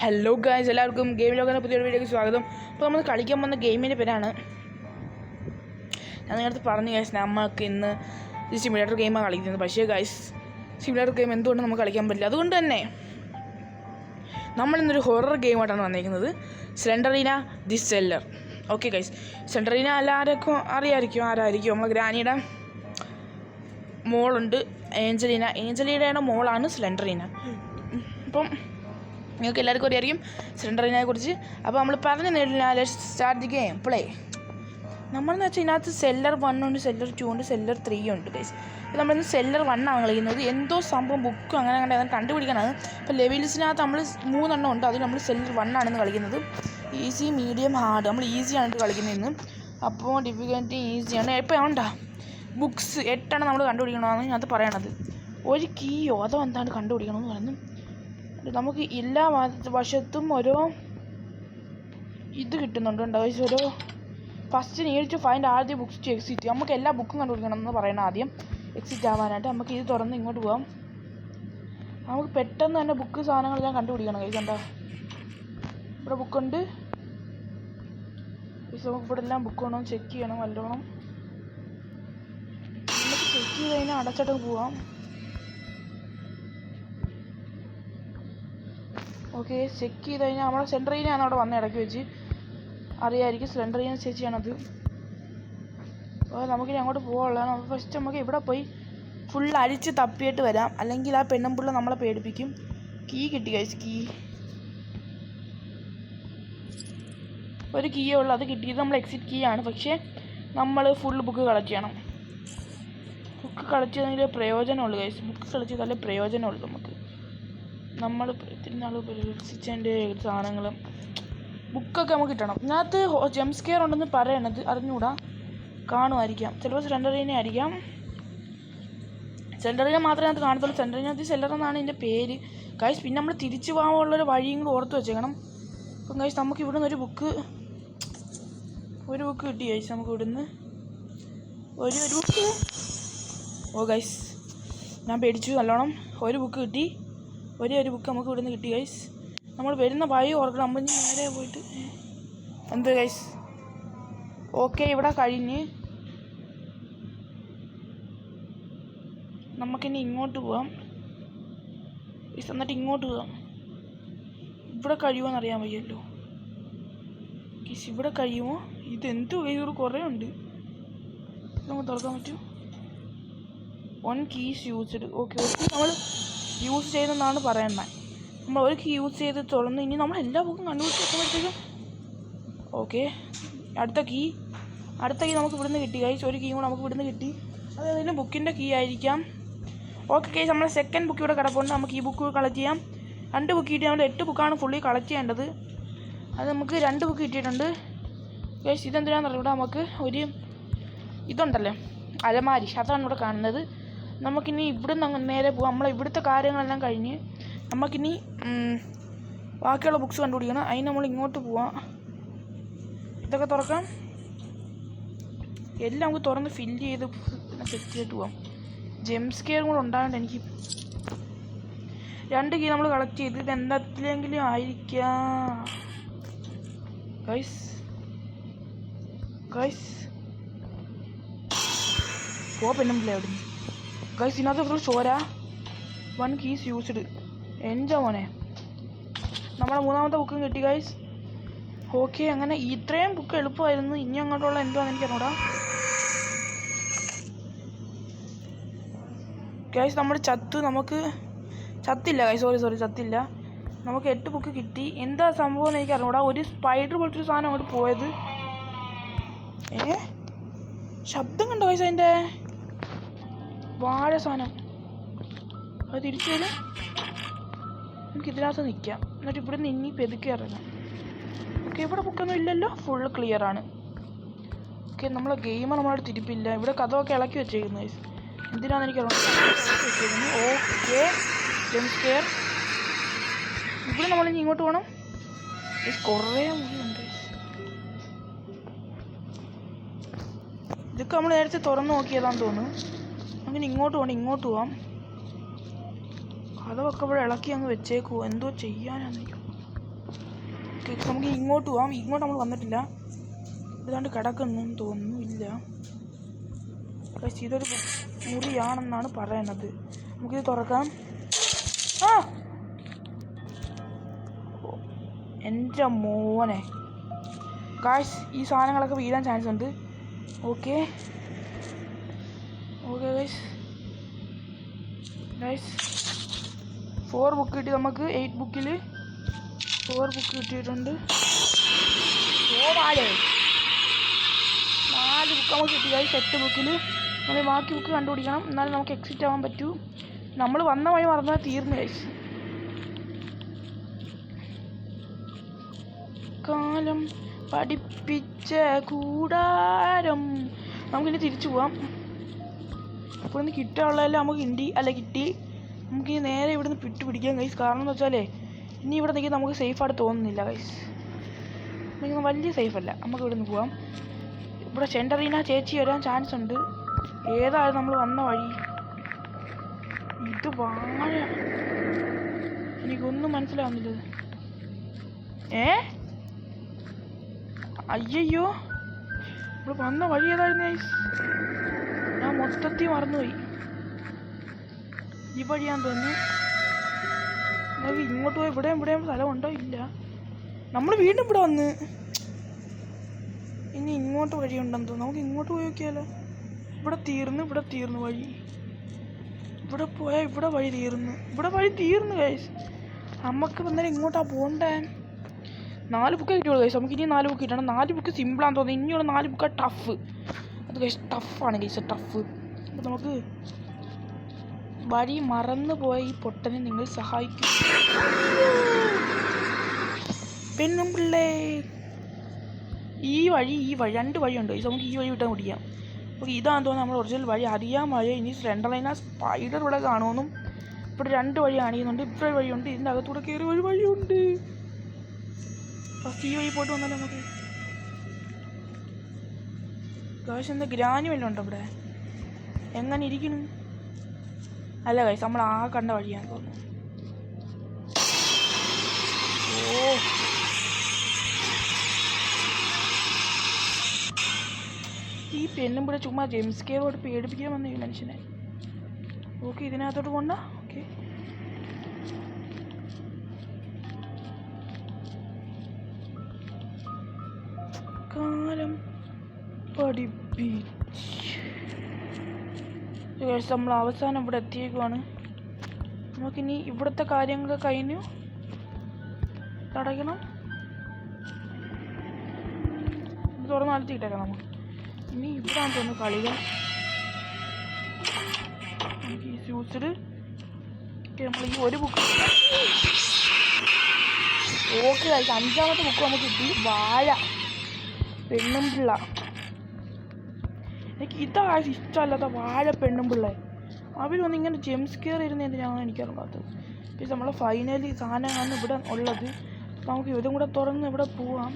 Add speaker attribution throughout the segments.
Speaker 1: Hello guys, എല്ലാവർക്കും game ലോകത്തിൻ്റെ പുതിയൊരു വീഡിയോയ്ക്ക് സ്വാഗതം. അപ്പോൾ നമ്മൾ കളിക്കാൻ പോകുന്ന ഗെയിമിൻ്റെ പേരാണ്, ഞാൻ നേരത്തെ പറഞ്ഞു ഗൈസ്, നമുക്ക് ഇന്ന് ഈ സിമുലേറ്റർ ഗെയിമാണ് കളിക്കുന്നത്. പക്ഷേ ഗൈസ്, സിമുലേറ്റർ ഗെയിം എന്തുകൊണ്ട് നമുക്ക് കളിക്കാൻ പറ്റില്ല. അതുകൊണ്ട് തന്നെ നമ്മളിന്നൊരു ഹൊറർ ഗെയിമായിട്ടാണ് വന്നിരിക്കുന്നത്, സ്ലെൻഡറീന ദി സെല്ലർ. ഓക്കെ ഗൈസ്, സ്ലെൻഡറീന എല്ലാവർക്കും അറിയാമായിരിക്കും. ആരായിരിക്കും? നമ്മളെ ഗ്രാനിയുടെ മോളുണ്ട് ഏഞ്ചലീന. ഏഞ്ചലീനയുടെ മോളാണ് സ്ലെൻഡറീന. അപ്പം നിങ്ങൾക്ക് എല്ലാവർക്കും അറിയായിരിക്കും സ്ലെൻഡറിനെ കുറിച്ച്. അപ്പോൾ നമ്മൾ പറഞ്ഞു നേടില്ല, സ്റ്റാർട്ട് ദി ഗെയിം പ്ലേ. നമ്മളെന്ന് വെച്ചാൽ ഇതിനകത്ത് സെല്ലർ 1 ഉണ്ട്, സെല്ലർ 2 ഉണ്ട്, സെല്ലർ 3 ഉണ്ട് ഗൈസ്. ഇപ്പോൾ നമ്മളിന്ന് സെല്ലർ 1 ആണ് കളിക്കുന്നത്. എന്തോ സംഭവം ബുക്കും അങ്ങനെ കണ്ടുപിടിക്കാനാണ്. ഇപ്പോൾ ലെവൽസിനകത്ത് നമ്മൾ 3 എണ്ണം ഉണ്ട്, അത് നമ്മൾ സെല്ലർ 1 ആണെന്ന് കളിക്കുന്നത്. Easy, medium, hard. നമ്മൾ ഈസി ആണ് കളിക്കുന്നത് ഇന്ന്. അപ്പോൾ ഡിഫിക്കൽറ്റി ഈസിയാണ്. ഇപ്പോൾ ഉണ്ടോ ബുക്സ് 8 എണ്ണം നമ്മൾ കണ്ടുപിടിക്കണമെന്നാണ് ഇതിനകത്ത് പറയണത്. ഒരു കീയോ അതോ എന്താണ് കണ്ടുപിടിക്കണമെന്ന് പറയുന്നത്. നമുക്ക് എല്ലാ വശത്തും ഓരോ ഇത് കിട്ടുന്നുണ്ട്. ഓരോ first need to find all the books to exit. നമുക്ക് എല്ലാ ബുക്കും കണ്ടുപിടിക്കണം എന്ന് പറയണം ആദ്യം എക്സിറ്റ് ആവാനായിട്ട്. നമുക്ക് ഇത് തുറന്ന് ഇങ്ങോട്ട് പോകാം. നമുക്ക് പെട്ടെന്ന് തന്നെ ബുക്ക് സാധനങ്ങളെല്ലാം കണ്ടുപിടിക്കണം. ഇത് കണ്ടോ, ഇവിടെ ബുക്കുണ്ട്. നമുക്ക് ഇവിടെ എല്ലാം ബുക്ക് വേണം, ചെക്ക് ചെയ്യണം നല്ലോണം. നമുക്ക് ചെക്ക് ചെയ്ത് കഴിഞ്ഞാൽ അടച്ചിട്ട് പോവാം. ഓക്കെ, ചെക്ക് ചെയ്ത് കഴിഞ്ഞാൽ നമ്മളെ സെൻട്രീനെയാണ് അവിടെ വന്ന് ഇടയ്ക്ക് വെച്ച് അറിയാമായിരിക്കും. സിലിണ്ടറിനെ ചേച്ചിയാണത്. അപ്പോൾ നമുക്കിനി അങ്ങോട്ട് പോകാനുള്ളതാണ്. ഫസ്റ്റ് നമുക്ക് ഇവിടെ പോയി ഫുൾ അരിച്ച് തപ്പിയിട്ട് വരാം, അല്ലെങ്കിൽ ആ പെണ്ണുമ്പിള്ള നമ്മളെ പേടിപ്പിക്കും. കീ കിട്ടി കഴിച്ച്, കീ ഒരു കീയേ ഉള്ളൂ, അത് കിട്ടിയത് നമ്മൾ എക്സിറ്റ് കീ ആണ്. പക്ഷേ നമ്മൾ ഫുൾ ബുക്ക് കളക്ട് ചെയ്യണം. ബുക്ക് കളക്ട് ചെയ്തെങ്കിലേ പ്രയോജനമുള്ളൂ കഴിച്ച്. ബുക്ക് കളക്ട് ചെയ്താലേ പ്രയോജനമുള്ളൂ നമുക്ക്. നമ്മൾ ഇത്തിരി നാൾ പരീക്ഷിച്ചതിൻ്റെ സാധനങ്ങളും ബുക്കൊക്കെ നമുക്ക് കിട്ടണം. ഇതിനകത്ത് ജംപ് സ്കെയർ ഉണ്ടെന്ന് പറയണത് അറിഞ്ഞുകൂടാ, കാണുമായിരിക്കാം. ചിലപ്പോൾ സെൻഡറീനെ ആയിരിക്കാം. സെൻഡറീനെ മാത്രമേ അതിനകത്ത് കാണത്തുള്ളൂ. സെൻഡറീനകത്ത് സെല്ലർ എന്നാണ് ഇതിൻ്റെ പേര് ഗൈസ്. പിന്നെ നമ്മൾ തിരിച്ചു പോകാനുള്ളൊരു വഴിയും കൂടെ ഓർത്ത് വെച്ചേക്കണം. അപ്പം ഗൈസ്, നമുക്ക് ഇവിടുന്ന് ഒരു ബുക്ക് കിട്ടി ഗൈസ്. നമുക്ക് ഇവിടുന്ന് ഒരു ബുക്ക്. ഓ ഗൈസ്, ഞാൻ പേടിച്ചു നല്ലോണം. ഒരു ബുക്ക് കിട്ടി, ഒരു ബുക്ക് നമുക്ക് ഇവിടുന്ന് കിട്ടി ഗൈസ്. നമ്മൾ വരുന്ന വഴി ഓർക്കണം. നമ്മൾ നേരെ പോയിട്ട് എന്ത് ഗൈസ്. ഓക്കെ, ഇവിടെ കഴിഞ്ഞ് നമുക്കിനി ഇങ്ങോട്ട് പോവാം ഗൈസ്. എന്നിട്ട് ഇങ്ങോട്ട് പോവാം. ഇവിടെ കഴിയുമോ അറിയാൻ വയ്യല്ലോ ഗൈസ്. ഇവിടെ കഴിയുമോ? ഇതെന്തോ ഗൈസ്, ഇവിടെ കുറേ ഉണ്ട്. നമുക്ക് തുറക്കാൻ പറ്റും. 1 കീസ് യൂസ്ഡ്. ഓക്കെ, നമ്മൾ യൂസ് ചെയ്തെന്നാണ് പറയണ്ടത്. നമ്മൾ ഒരു കീ യൂസ് ചെയ്ത് തുറന്ന് ഇനി നമ്മൾ എല്ലാ ബുക്കും കണ്ടുപിടിച്ചപ്പോഴത്തേക്കും ഓക്കെ, അടുത്ത കീ നമുക്ക് ഇവിടുന്ന് കിട്ടി ഗൈസ്. ഒരു കീ കൂടെ നമുക്ക് ഇവിടുന്ന് കിട്ടി. അതായത് ബുക്കിൻ്റെ കീ ആയിരിക്കാം. ഓക്കെ ഗൈസ്, നമ്മളെ സെക്കൻഡ് ബുക്ക് ഇവിടെ കിടപ്പുണ്ട്. നമുക്ക് ഈ ബുക്ക് കളക്ട് ചെയ്യാം. 2 ബുക്ക് കിട്ടി. നമ്മൾ 8 ബുക്കാണ് ഫുള്ളി കളക്ട് ചെയ്യേണ്ടത്. അത് നമുക്ക് 2 ബുക്ക് കിട്ടിയിട്ടുണ്ട് ഗൈസ്. ഇതെന്തിനാണെന്ന് അറിയൂടെ. നമുക്ക് ഒരു ഇതുണ്ടല്ലോ അലമാരി, അതാണ് ഇവിടെ കാണുന്നത്. നമുക്കിനി ഇവിടുന്ന് അങ്ങ് നേരെ പോകാം. നമ്മൾ ഇവിടുത്തെ കാര്യങ്ങളെല്ലാം കഴിഞ്ഞ് നമുക്കിനി ബാക്കിയുള്ള ബുക്സ് കണ്ടുപിടിക്കണം. അതിന് നമ്മൾ ഇങ്ങോട്ട് പോവാം. ഇതൊക്കെ തുറക്കാം. എല്ലാം നമുക്ക് തുറന്ന് ഫില്ല് ചെയ്ത് സെറ്റ് ചെയ്തിട്ട് പോവാം. ജംപ് സ്കെയറും കൂടെ ഉണ്ടാകേണ്ട എനിക്ക്. 2 കീ നമ്മൾ കളക്ട് ചെയ്ത് ഇത് എന്തെങ്കിലും ആയിരിക്കാം ഗൈസ്. പെണ്ണുമ്പില്ലേ അവിടുന്ന് ഗൈസ്. ഇതിനകത്ത് ഫുൾ ചോര. 1 കീസ് യൂസ്ഡ്. എൻ്റെ മോനെ, നമ്മുടെ 3ാമത്തെ ബുക്കും കിട്ടി ഗൈസ്. ഓക്കെ, അങ്ങനെ ഇത്രയും ബുക്ക് എളുപ്പമായിരുന്നു. ഇനി അങ്ങോട്ടുള്ള എന്താണെന്ന് എനിക്കറിഞ്ഞൂടാ ഗൈസ്. നമ്മൾ ചത്തില്ല ഗൈസ്. സോറി ചത്തില്ല. നമുക്ക് 8 ബുക്ക് കിട്ടി. എന്താ സംഭവം എന്ന് എനിക്കറിഞ്ഞൂടാ. ഒരു സ്പൈഡർ പോലത്തൊരു സാധനം അങ്ങോട്ട് പോയത്. ശബ്ദം കണ്ടോ ഗൈസ്? അതിൻ്റെ വാഴ സാധനം അത് തിരിച്ചു വരും. നമുക്ക് ഇതിനകത്ത് നിൽക്കാം. എന്നിട്ട് ഇവിടെ നിന്ന് ഇനി പെതുക്കി ഇറങ്ങാം. ഓക്കെ, ഇവിടെ ബുക്കൊന്നും ഇല്ലല്ലോ, ഫുൾ ക്ലിയർ ആണ്. ഓക്കെ, നമ്മളെ ഗെയിമർ നമ്മളോട് തിരിപ്പില്ല. ഇവിടെ കഥമൊക്കെ ഇളക്കി വെച്ചേക്കുന്നു ഗൈസ്. എന്തിനാണെന്ന് എനിക്കറിയാം. Okay, jump scare. ഇവിടെ നമ്മളിനി ഇങ്ങോട്ട് പോകണം. കുറേ മുറിയുണ്ട്. ഇതൊക്കെ നമ്മൾ നേരത്തെ തുറന്നു നോക്കിയതാന്ന് തോന്നുന്നു. അങ്ങനെ ഇങ്ങോട്ട് പോവാം. കഥവൊക്കെ ഇവിടെ ഇളക്കി അങ്ങ് വെച്ചേക്കുവോ. എന്തോ ചെയ്യാനാണെനിക്ക്. നമുക്ക് ഇങ്ങോട്ട് പോവാം. ഇങ്ങോട്ട് നമ്മൾ വന്നിട്ടില്ല. ഇതാണ്ട് കിടക്കുന്നൊന്നും തോന്നുന്നു ഇല്ല. പക്ഷേ ഇതൊരു മുറിയാണെന്നാണ് പറയണത്. നമുക്കിത് തുറക്കാം. ആ എൻ്റെ മോനെ ഗായ്സ്, ഈ സാധനങ്ങളൊക്കെ വീഴാൻ ചാൻസ് ഉണ്ട്. ഓക്കെ ഓക്കെ ഗായ്സ് 4 ബുക്ക് കിട്ടി നമുക്ക്. 8 ബുക്കിൽ 4 ബുക്ക് കിട്ടിയിട്ടുണ്ട്. 4 ബുക്ക് നമുക്ക് കിട്ടി ഗായ്സ്. 8 ബുക്കിൽ നമ്മൾ ബാക്കി ബുക്ക് കണ്ടുപിടിക്കണം. എന്നാലും നമുക്ക് എക്സിറ്റ് ആവാൻ പറ്റൂ. നമ്മൾ വന്ന വഴി മറന്നാൽ തീർന്നു ഗായ്സ്. കാലം പഠിപ്പിച്ച കൂടാരം. നമുക്കിനി തിരിച്ചു പോവാം. അപ്പോൾ ഇന്ന് കിട്ടാനുള്ളതെല്ലാം നമുക്ക് കിട്ടി. നമുക്ക് നേരെ ഇവിടുന്ന് പിടിക്കാം ഗൈസ്. കാരണം എന്ന് വെച്ചാലേ ഇനി ഇവിടെ നിൽക്കാൻ നമുക്ക് സേഫായിട്ട് തോന്നുന്നില്ല ഗൈസ്. നമുക്ക് വലിയ സേഫല്ല. നമുക്ക് ഇവിടുന്ന് പോവാം. ഇവിടെ സെൻറ്ററീന ചേച്ചി വരാൻ ചാൻസ് ഉണ്ട്. ഏതായാലും നമ്മൾ വന്ന വഴി ഇത് വാഴ. എനിക്കൊന്നും മനസ്സിലാവുന്നില്ല. അയ്യോ, ഇവിടെ വന്ന വഴി ഏതായിരുന്നു ഗൈസ്? ഞാൻ മൊത്തത്തിൽ മറന്നുപോയി. ഈ വഴിയാന്ന് തോന്നുന്നു. നമുക്ക് ഇങ്ങോട്ട് പോയി ഇവിടെയും സ്ഥലമുണ്ടോ? ഇല്ല. നമ്മൾ വീണ്ടും ഇവിടെ വന്ന്. ഇനി ഇങ്ങോട്ട് വഴിയുണ്ടെന്ന് തോന്നുന്നു. നമുക്ക് ഇങ്ങോട്ട് പോയി നോക്കിയാലോ. ഇവിടെ തീർന്നു വഴി. ഇവിടെ പോയാൽ ഇവിടെ വഴി തീർന്നു ഗൈസ്. നമുക്ക് വന്നാലും ഇങ്ങോട്ടാ പോകണ്ടേ? 4 ബുക്ക് കിട്ടിയുള്ളൂ ഗൈസ്. നമുക്ക് ഇനി 4 ബുക്ക് കിട്ടണം. 4 ബുക്ക് സിമ്പിളാന്ന് തോന്നുന്നു. ഇനിയുള്ള 4 ബുക്കാണ് ടഫ്. അത് ഗൈസ് ടഫാണ് ഗൈസ്, ടഫ്. അപ്പോൾ നമുക്ക് വഴി മറന്നു പോയ ഈ പൊട്ടനെ നിങ്ങൾ സഹായിക്കും. പെണ്ണും പിള്ളേ, ഈ വഴി 2 വഴിയുണ്ട് ഗൈസ്. നമുക്ക് ഈ വഴി വിട്ടാൽ പിടിക്കാം. അപ്പോൾ ഇതാണെന്ന് തോന്നുന്നു നമ്മൾ ഒറിജിനൽ വഴി. അറിയാൻ വഴി. ഇനി സ്ലെൻഡർലൈന സ്പൈഡർ ഇവിടെ കാണുമെന്നും. ഇവിടെ 2 വഴി കാണിക്കുന്നുണ്ട്. ഇവിടെ വഴിയുണ്ട്. ഇതിൻ്റെ അകത്തൂടെ കയറി ഒരു വഴിയുണ്ട്. ഫസ്റ്റ് ഈ വഴി പോയിട്ട് വന്നാലും നമുക്ക് ഗൈസ്. എന്താ ഗ്രാനി വല്ലതും ഉണ്ടോ ഇവിടെ? എങ്ങനെ ഇരിക്കുന്നു? അല്ല ഗൈസ്, നമ്മൾ ആ കണ്ട വഴിയാന്ന് തോന്നുന്നു. ഈ പെണ്ണും ഇവിടെ ചുമ്മാ ജെയിംസ് കെയറോട് പേടിപ്പിക്കാൻ വന്ന ഈ മനുഷ്യനെ. ഓക്കെ, ഇതിനകത്തോട്ട് പോണ്ട. ഓക്കെ, കാലം പഠിപ്പിച്ച് നമ്മൾ അവസാനം ഇവിടെ എത്തിയേക്കുവാണ്. നമുക്കിനി ഇവിടുത്തെ കാര്യങ്ങൾ കഴിഞ്ഞു. തടയണം. തുറന്ന് നടത്തിയിട്ടേക്കാം നമുക്ക്. ഇനി ഇവിടാന്ന് തോന്നുന്നു കളികൾ. നമുക്ക് ഈ യൂസ്ഡ് നമ്മൾ ഈ ഒരു ബുക്ക്. ഓക്കെ, 5ാമത്തെ ബുക്ക് നമുക്ക് കിട്ടി. വാഴ, പെണ്ണും പിള്ള. എനിക്ക് ഇതാ ഇഷ്ടമല്ലാത്ത വാഴ, പെണ്ണും പിള്ളേ. അവരൊന്നും ഇങ്ങനെ ജെംസ് കെയർ ഇരുന്ന് എന്തിനാണ് എനിക്കറിയാത്തത്. പിന്നെ നമ്മളെ ഫൈനലി സാധനമാണ് ഇവിടെ ഉള്ളത്. നമുക്ക് ഇതും കൂടെ തുറന്ന് ഇവിടെ പോവാം.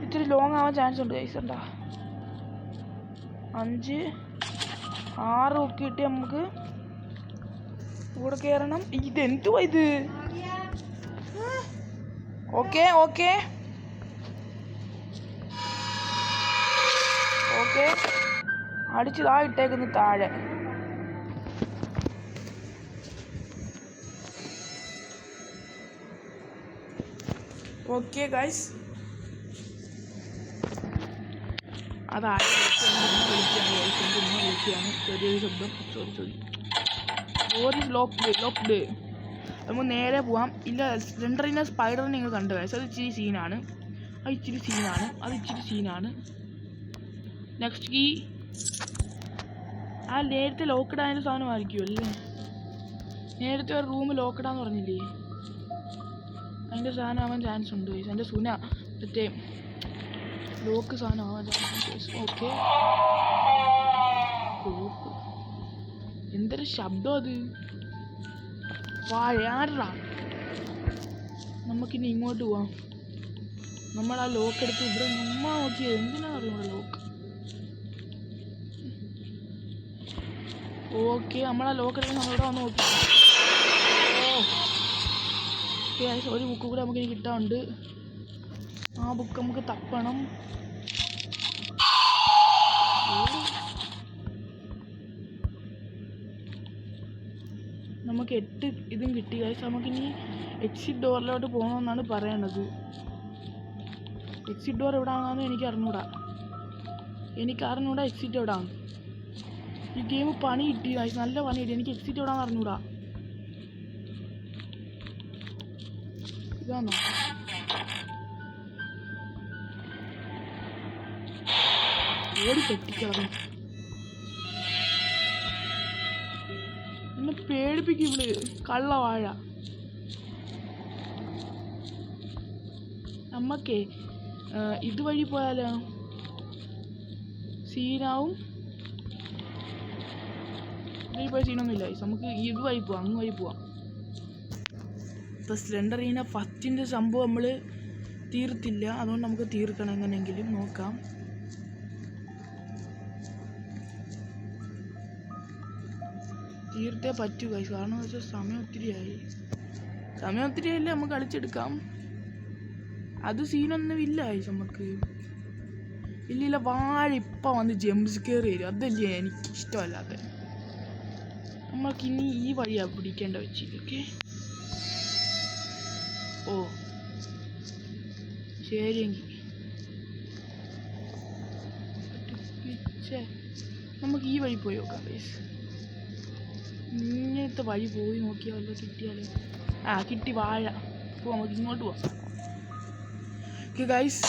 Speaker 1: ഇത്തിരി ലോങ് ആവാൻ ചാൻസ് ഉണ്ട് ഗൈസ്. ഉണ്ടാ 5, 6 ബുക്ക് കിട്ടി. നമുക്ക് ഇവിടെ കയറണം. ഇതെന്തുവാ ഇത്? ഓക്കെ ഓക്കെ ഓക്കെ, അടിച്ചതാ ഇട്ടേക്കുന്നു താഴെ. ഓക്കെ ഗൈസ്, അതായത് വിളിക്കുകയാണ് ചെറിയൊരു ശബ്ദം. Sorry locked. നമുക്ക് നേരെ പോവാം. ഇല്ല, സ്ലെൻഡറിനെ സ്പൈഡറിനെ നിങ്ങൾ കണ്ടു ഗൈസ്. അത് ഇച്ചിരി സീനാണ്. നെക്സ്റ്റ് കീ ആ നേരത്തെ ലോക്ക്ഡായ സാധനമായിരിക്കും അല്ലേ? നേരത്തെ ഒരു റൂം ലോക്ക്ഡാന്ന് പറഞ്ഞില്ലേ? അതിൻ്റെ സാധനം ആവാൻ ചാൻസ് ഉണ്ട് ഗൈസ്. എൻ്റെ സുന മറ്റേ ലോക്ക് സാധനം ആവാൻ ചാൻസ് ഉണ്ട്. ഓക്കെ, എന്തൊരു ശബ്ദം അത്! വാഴാറാ. നമുക്കിനി ഇങ്ങോട്ട് പോവാം. നമ്മൾ ആ ലോക്ക് എടുത്ത് ഇവിടെ നമ്മ നോക്കിയത് എന്തിനാണ് അറിയുന്നത് ലോക്ക്. ഓക്കെ, നമ്മൾ ആ ലോക്ക് എടുത്ത് നമ്മളിവിടെ വന്ന് നോക്കി. ഒരു ബുക്ക് കൂടെ നമുക്ക് ഇനി കിട്ടാനുണ്ട്. ആ ബുക്ക് നമുക്ക് തപ്പണം. നമുക്ക് 8 ഇതും കിട്ടി ഗൈസ്. നമുക്കിനി എക്സിറ്റ് ഡോറിലോട്ട് പോകണമെന്നാണ് പറയണത്. എക്സിറ്റ് ഡോർ എവിടെയാണെന്ന് എനിക്ക് അറിഞ്ഞൂടാ എക്സിറ്റ് എവിടെയാണ്. ഈ ഗെയിം പണി കിട്ടി ഗൈസ്, നല്ല പണി കിട്ടി. എനിക്ക് എക്സിറ്റ് എവിടെയാണെന്ന് അറിഞ്ഞൂടാ. ഇതാണോ? ഓടി പെട്ടിക്കളഞ്ഞു. എന്നെ പേടിപ്പിക്കും ഇവള്, കള്ളവാഴ. നമ്മക്കേ ഇതുവഴി പോയാലോ? സീനാവും. ഇതുവഴി പോയ സീനൊന്നുമില്ല. നമുക്ക് ഇതുവഴി പോവാം, അങ്ങ് വഴി പോവാം. ഇപ്പോൾ സ്ലെൻഡറിനെ ഫസ്റ്റിൻ്റെ സംഭവം നമ്മൾ തീർത്തില്ല, അതുകൊണ്ട് നമുക്ക് തീർക്കണം. എങ്ങനെയെങ്കിലും നോക്കാം. തീർത്തേ പറ്റൂ ഗൈസ്, കാരണം വെച്ചാൽ സമയം ഒത്തിരിയായി. നമുക്ക് കളിച്ചെടുക്കാം. അത് സീനൊന്നുമില്ല ഗൈസ് നമുക്ക്. ഇല്ല വാഴ ഇപ്പം വന്ന് ജംപ്സ് കയറി വരും, അതല്ലേ എനിക്ക് ഇഷ്ടമല്ലാതെ. നമ്മൾക്കിനി ഈ വഴിയാണ് പിടിക്കേണ്ട വെച്ച്. ഓക്കെ, ഓ ശരിയെങ്കിൽ നമുക്ക് ഈ വഴി പോയി നോക്കാം ഗൈസ്. ഇങ്ങനത്തെ വഴി പോയി നോക്കിയാലോ കിട്ടിയാലോ. കിട്ടി വാഴ. പോവാം, നമുക്ക് ഇങ്ങോട്ട് പോവാം. ഓക്കെ ഗൈസ്,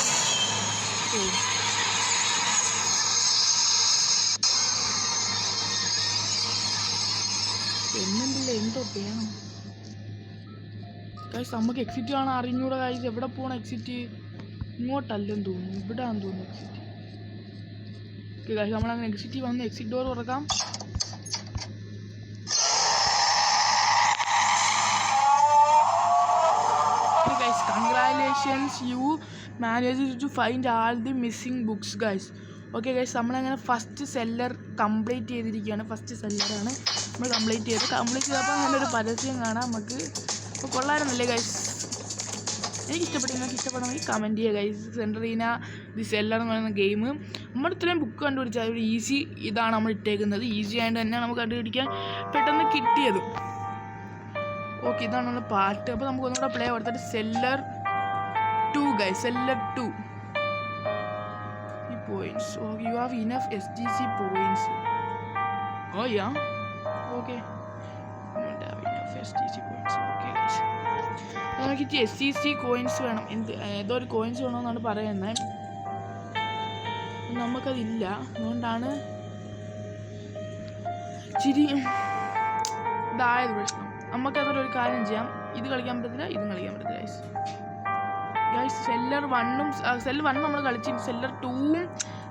Speaker 1: എന്നെന്തല്ല എന്തോ വേണം ഗൈസ്. നമുക്ക് എക്സിറ്റ് കാണാൻ അറിഞ്ഞൂടെ ഗൈസ്. എവിടെ പോകണം എക്സിറ്റ്? ഇങ്ങോട്ടല്ലെന്ന് തോന്നുന്നു, ഇവിടെയാണെന്ന് തോന്നുന്നു എക്സിറ്റ്. ഓക്കെ ഗൈസ്, നമ്മളങ്ങനെ എക്സിറ്റ് വന്ന് എക്സിറ്റ് ഡോർ തുറക്കാം. Congratulations, you managed to find all the missing books guys. Okay guys, നമ്മളങ്ങനെ ഫസ്റ്റ് സെല്ലർ കംപ്ലീറ്റ് ചെയ്തിരിക്കുകയാണ്. ഫസ്റ്റ് സെല്ലറാണ് നമ്മൾ കംപ്ലീറ്റ് ചെയ്തപ്പോൾ നല്ലൊരു പരസ്യം കാണാം നമുക്ക്. അപ്പോൾ കൊള്ളായിരുന്നല്ലേ ഗൈസ്? എനിക്ക് നിങ്ങൾക്ക് ഇഷ്ടപ്പെടണമെങ്കിൽ കമൻറ്റ് ചെയ്യുക ഗൈസ്. സെൻഡറീന ദി സെല്ലർ എന്ന് പറയുന്ന ഗെയിം നമ്മൾ ഇത്രയും ബുക്ക് കണ്ടുപിടിച്ചാൽ ഒരു ഈസി ഇതാണ് നമ്മൾ ഇട്ടേക്കുന്നത്. ഈസി ആയിട്ട് തന്നെ നമുക്ക് കണ്ടുപിടിക്കാൻ പെട്ടെന്ന് കിട്ടിയതും. ഓക്കെ, ഇതാണ് നമ്മുടെ പാർട്ട്. അപ്പോൾ നമുക്ക് ഒന്നുകൂടെ പ്ലേ കൊടുത്തിട്ട് സെല്ലർ 2 ഗൈസ്, സെല്ലർ 2 ഈ points. Okay, you have enough STC points. Oh yeah, okay, STC points. Okay guys, നമുക്ക് STC കോയിൻസ് വേണം. ഏതോ ഒരു കോയിൻസ് വേണമെന്നാണ് പറയുന്നത്. നമുക്കതില്ല, അതുകൊണ്ടാണ് ഇച്ചിരി ഇതായത് പ്രശ്നം. നമുക്കതൊരു കാര്യം ചെയ്യാം, ഇത് കളിക്കാൻ പറ്റത്തില്ല, ഇതും കളിക്കാൻ പറ്റത്തില്ല ഗൈസ്. സെല്ലർ 1 നമ്മൾ കളിച്ചു. സെല്ലർ 2ഉം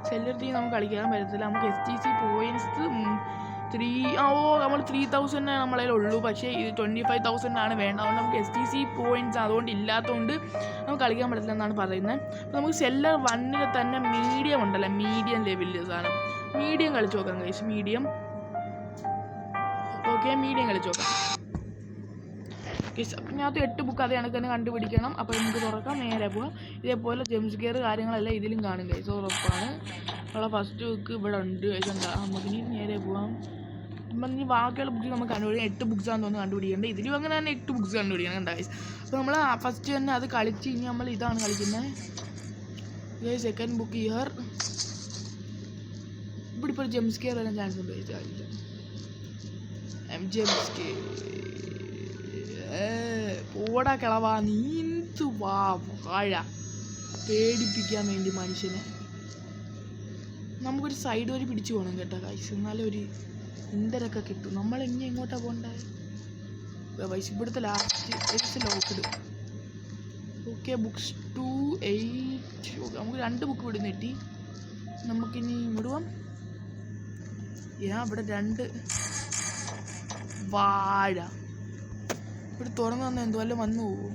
Speaker 1: സെല്ലർ 3 നമുക്ക് കളിക്കാൻ പറ്റത്തില്ല. നമുക്ക് STC പോയിന്റ്സ് 3 നമ്മൾ 3000 നമ്മളതിൽ ഉള്ളൂ. പക്ഷേ ഇത് 25,000 ആണ് വേണ്ടത്. അതുകൊണ്ട് നമുക്ക് STC പോയിന്റ്സ് അതുകൊണ്ട് ഇല്ലാത്തതുകൊണ്ട് നമുക്ക് കളിക്കാൻ പറ്റില്ല എന്നാണ് പറയുന്നത്. അപ്പോൾ നമുക്ക് സെല്ലർ 1 തന്നെ മീഡിയം ഉണ്ടല്ലോ, മീഡിയം ലെവലിൽ സാധനം മീഡിയം കളിച്ച് നോക്കാം ഗൈസ്. മീഡിയം, ഓക്കെ, മീഡിയം കളിച്ച് നോക്കാം. ഇതിനകത്ത് 8 ബുക്ക് അത് കണക്ക് തന്നെ കണ്ടുപിടിക്കണം. അപ്പോൾ നമുക്ക് തുറക്കാം, നേരെ പോകാം. ഇതേപോലെ ജെംസ് കെയർ കാര്യങ്ങളെല്ലാം ഇതിലും കാണും ഗൈസ്, ഉറപ്പാണ്. നമ്മളെ ഫസ്റ്റ് ബുക്ക് ഇവിടെ ഉണ്ട് ഗൈസ്. എന്താ, നമുക്കിനി നേരെ പോകാം. ഇനി ബാക്കിയുള്ള ബുക്സ് നമുക്ക് കണ്ടുപിടിക്കാം. 8 ബുക്സ് ആണെന്ന് തോന്നുന്നു കണ്ടുപിടിക്കേണ്ടത്. ഇതിലും അങ്ങനെ തന്നെ 8 ബുക്സ് കണ്ടുപിടിക്കണം എന്താ ഗൈസ്. അപ്പോൾ നമ്മൾ ഫസ്റ്റ് തന്നെ അത് കളിച്ച് ഇനി നമ്മൾ ഇതാണ് കളിക്കുന്നത്. Second book year. ഇവിടെ ഇപ്പോൾ ജെംസ് കെയർ വരാൻ ചാൻസ് ഉണ്ട് ഗൈസ്. ജെംസ് കെയർ ഓടാ കിളവാ, നീന്തു വാഴ പേടിപ്പിക്കാൻ വേണ്ടി മനുഷ്യനെ. നമുക്കൊരു സൈഡ് വരെ പിടിച്ചു പോകണം കേട്ടോ ഗൈസ്, എന്നാലും ഒരു ഇന്തരൊക്കെ കിട്ടും. നമ്മൾ ഇനി എങ്ങോട്ടാണ് പോകണ്ടേ ഗൈസ്? ഇവിടുത്തെ last locked. Okay, books 2, 8. Okay, നമുക്ക് 2 ബുക്ക് ഇവിടെ കിട്ടി. നമുക്കിനി ഇവിടുവാം. ഇവിടെ 2 വാഴ ഇവിടെ തുറന്നു വന്ന എന്തുവല്ലോ വന്നു പോകും.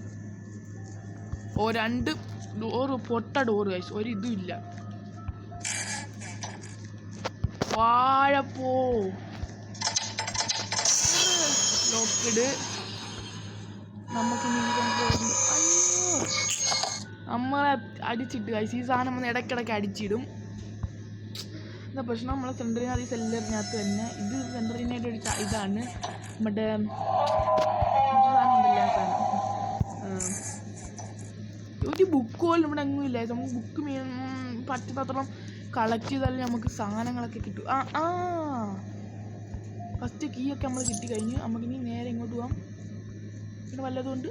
Speaker 1: 2 ഡോറ് പൊട്ട ഡോറ് ഗൈസ്, ഒരു ഇതും ഇല്ല. വാഴപ്പോ ലോക്ക്ഡ്. നമുക്കിനി നമ്മളെ അടിച്ചിട്ട് ഗൈസ്. ഈ സാധനം നമ്മൾ ഇടയ്ക്കിടയ്ക്ക് അടിച്ചിടും. എന്താ പ്രശ്നം, നമ്മളെ സെൻറ്ററിനകത്ത് ഈ സെല്ലറിനകത്ത് തന്നെ ഇത് സെൻറ്ററിനായിട്ട് ഒരു ഇതാണ് നമ്മുടെ സാധനം ഉണ്ടല്ലോ. ആ സാധനം ഒരു ബുക്ക് പോലും ഇവിടെ എങ്ങും ഇല്ല. നമുക്ക് ബുക്ക് പറ്റുന്നത്രം കളക്ട് ചെയ്താലും നമുക്ക് സാധനങ്ങളൊക്കെ കിട്ടും. ഫസ്റ്റ് കീ ഒക്കെ നമ്മൾ കിട്ടിക്കഴിഞ്ഞ് നമുക്കിനി നേരെ ഇങ്ങോട്ട് പോകാം. പിന്നെ വല്ലതുകൊണ്ട്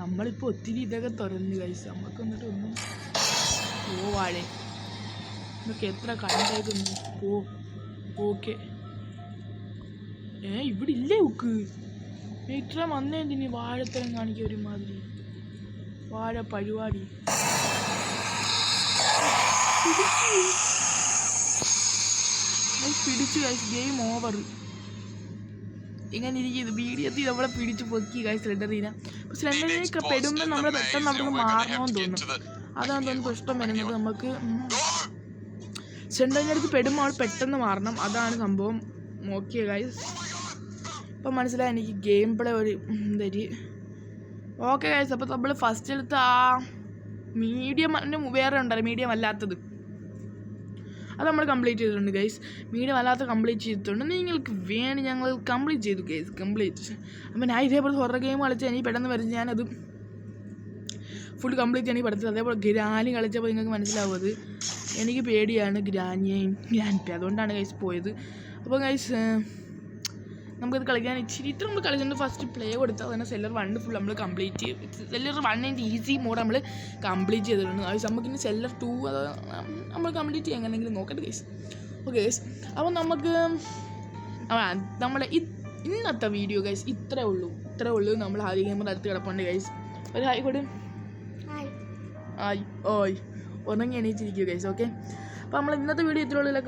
Speaker 1: നമ്മളിപ്പോൾ ഒത്തിരി ഇതൊക്കെ തുറന്നു കഴിച്ചു. നമുക്ക് എന്നിട്ട് ഒന്നും പോവാഴേ നമുക്ക് എത്ര കണ്ടായിട്ടൊന്നും ഓക്കെ. ഇവിടെ ഇല്ലേ ബുക്ക്? ഇത്ര വന്നേന്തിന് വാഴത്തരം കാണിക്കുക ഒരുമാതിരി വാഴ പരിപാടി. പിടിച്ചു കഴിച്ച് ഗെയിം ഓവർ. ഇങ്ങനെ ഇരിക്കുന്നത് വീഡിയോത്തിൽ നമ്മളെ പിടിച്ച് പൊക്കി കഴിച്ച് സ്ലെൻഡറിനെ. സ്ലെൻഡറിനൊക്കെ പെടുമ്പോൾ നമ്മൾ പെട്ടെന്ന് അവിടെ നിന്ന് മാറണമെന്ന് തോന്നുന്നു. അതാണ് തോന്നുന്നു പ്രശ്നം വരുന്നത്. നമുക്ക് സ്ലെൻഡറിൻ്റെ അടുത്ത് പെടുമ്പോൾ അവൾ പെട്ടെന്ന് മാറണം. അതാണ് സംഭവം. ഓക്കെ ഗൈസ്, ഇപ്പം മനസ്സിലായി എനിക്ക് ഗെയിം പ്ലേ ഒരു ഇതൊരു ഓക്കെ ഗൈസ്. അപ്പോൾ നമ്മൾ ഫസ്റ്റ് എടുത്ത് ആ മീഡിയം വേറെ ഉണ്ടല്ലോ, മീഡിയം അല്ലാത്തത് അത് നമ്മൾ കംപ്ലീറ്റ് ചെയ്തിട്ടുണ്ട് ഗൈസ്. മീഡിയം അല്ലാത്ത കംപ്ലീറ്റ് ചെയ്തിട്ടുണ്ട്. നിങ്ങൾക്ക് വേണ്ടി ഞങ്ങൾ കംപ്ലീറ്റ് ചെയ്തു ഗൈസ്, കംപ്ലീറ്റ്. അപ്പം ഞാൻ ഇതേപോലെ ഹൊറർ ഗെയിം കളിച്ചാൽ എനിക്ക് പെട്ടെന്ന് വരും. ഞാനത് ഫുൾ കംപ്ലീറ്റ് ചെയ്യാൻ പഠിച്ചത്. അതേപോലെ ഗ്രാനി കളിച്ചപ്പോൾ നിങ്ങൾക്ക് മനസ്സിലാവും അത് എനിക്ക് പേടിയാണ് ഗ്രാനിയെയും ഗ്രാൻഡ്. അതുകൊണ്ടാണ് ഗൈസ് പോയത്. അപ്പോൾ ഗൈസ് നമുക്കത് കളിക്കാൻ ഇത്ര നമ്മൾ കളിച്ചിട്ടുണ്ട്. ഫസ്റ്റ് പ്ലേ കൊടുത്താൽ തന്നെ സെല്ലർ 1 ഫുൾ നമ്മൾ കംപ്ലീറ്റ് ചെയ്യും. സെല്ലർ 1 ഈസി മോഡ് നമ്മൾ കംപ്ലീറ്റ് ചെയ്തിട്ടുണ്ട്. അത് നമുക്കിനി സെല്ലർ 2 അത് നമ്മൾ കംപ്ലീറ്റ് ചെയ്യാൻ എങ്ങനെയെങ്കിലും നോക്കട്ടെ ഗൈസ്. ഓക്കെ ഗൈസ്, അപ്പോൾ നമുക്ക് നമ്മുടെ ഇന്നത്തെ വീഡിയോ ഗൈസ് ഇത്രേ ഉള്ളൂ. നമ്മൾ ഹാരി ഗെയിമർ അടുത്ത് കിടപ്പുണ്ട് ഗൈസ്. ഒരു ഹായ് കൊടു. ഓയ് ഒന്നെങ്കിൽ എണീച്ചിരിക്കുക ഗൈസ്. ഓക്കെ, അപ്പോൾ നമ്മൾ ഇന്നത്തെ വീഡിയോ ഇത്രേ ഉള്ളൂ.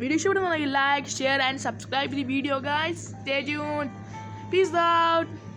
Speaker 1: വീഡിയോ ഇഷ്ടപ്പെടുന്ന like, share and subscribe the video guys. Stay tuned. Peace out.